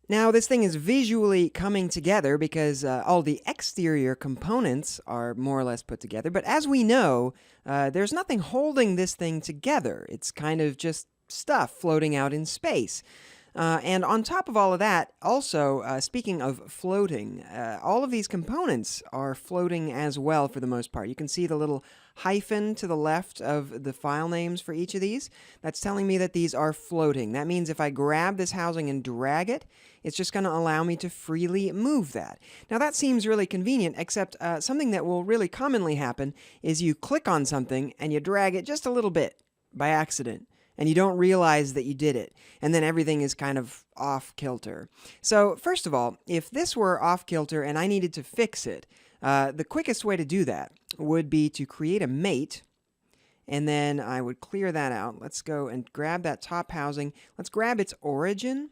Now, this thing is visually coming together because all the exterior components are more or less put together. But as we know, there's nothing holding this thing together. It's kind of just stuff floating out in space. And on top of all of that, also, speaking of floating, all of these components are floating as well for the most part. You can see the little hyphen to the left of the file names for each of these. That's telling me that these are floating. That means if I grab this housing and drag it, it's just going to allow me to freely move that. Now that seems really convenient, except something that will really commonly happen is you click on something and you drag it just a little bit by accident, and you don't realize that you did it, and then everything is kind of off kilter. So first of all, if this were off kilter and I needed to fix it, the quickest way to do that would be to create a mate, and then I would clear that out. Let's go and grab that top housing. Let's grab its origin,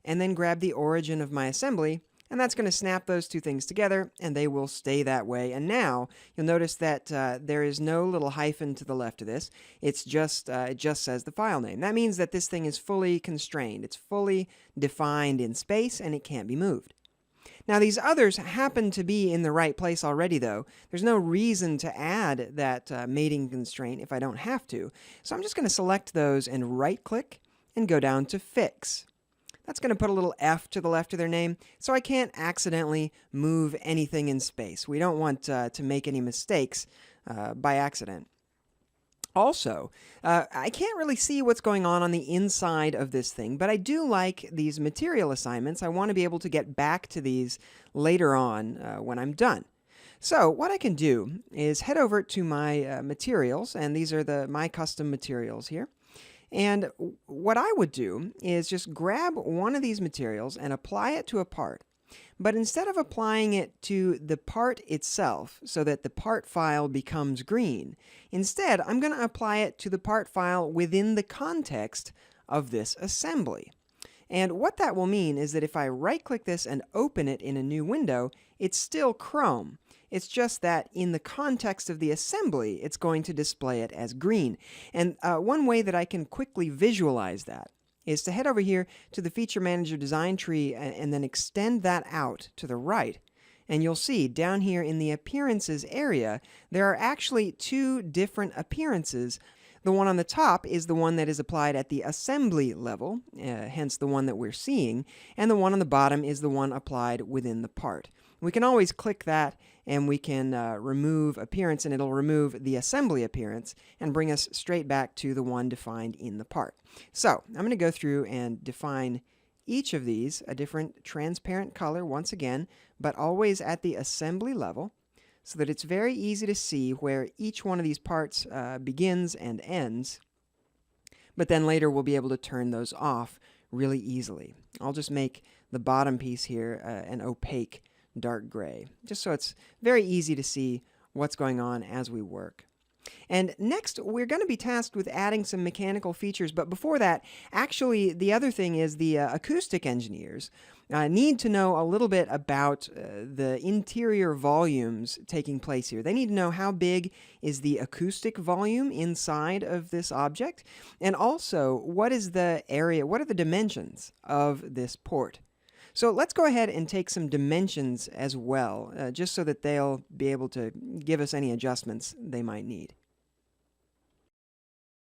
and then grab the origin of my assembly, and that's going to snap those two things together, and they will stay that way. And now you'll notice that there is no little hyphen to the left of this. It's just it just says the file name. That means that this thing is fully constrained. It's fully defined in space, and it can't be moved. Now these others happen to be in the right place already, though. There's no reason to add that mating constraint if I don't have to. So I'm just going to select those and right-click and go down to Fix. That's going to put a little F to the left of their name, so I can't accidentally move anything in space. We don't want to make any mistakes by accident. Also, I can't really see what's going on the inside of this thing, but I do like these material assignments. I want to be able to get back to these later on when I'm done. So what I can do is head over to my materials, and these are my custom materials here. And what I would do is just grab one of these materials and apply it to a part. But instead of applying it to the part itself so that the part file becomes green, instead I'm going to apply it to the part file within the context of this assembly. And what that will mean is that if I right-click this and open it in a new window, it's still Chrome. It's just that in the context of the assembly, it's going to display it as green. And one way that I can quickly visualize that is to head over here to the Feature Manager design tree and then extend that out to the right. And you'll see down here in the Appearances area, there are actually two different appearances. The one on the top is the one that is applied at the assembly level, hence the one that we're seeing, and the one on the bottom is the one applied within the part. We can always click that and we can remove appearance, and it'll remove the assembly appearance and bring us straight back to the one defined in the part. So I'm going to go through and define each of these a different transparent color once again, but always at the assembly level, so that it's very easy to see where each one of these parts begins and ends. But then later we'll be able to turn those off really easily. I'll just make the bottom piece here an opaque dark gray, just so it's very easy to see what's going on as we work. And next, we're going to be tasked with adding some mechanical features, but before that, actually, the other thing is the acoustic engineers need to know a little bit about the interior volumes taking place here. They need to know how big is the acoustic volume inside of this object, and also what is the area, what are the dimensions of this port. So let's go ahead and take some dimensions as well, just so that they'll be able to give us any adjustments they might need.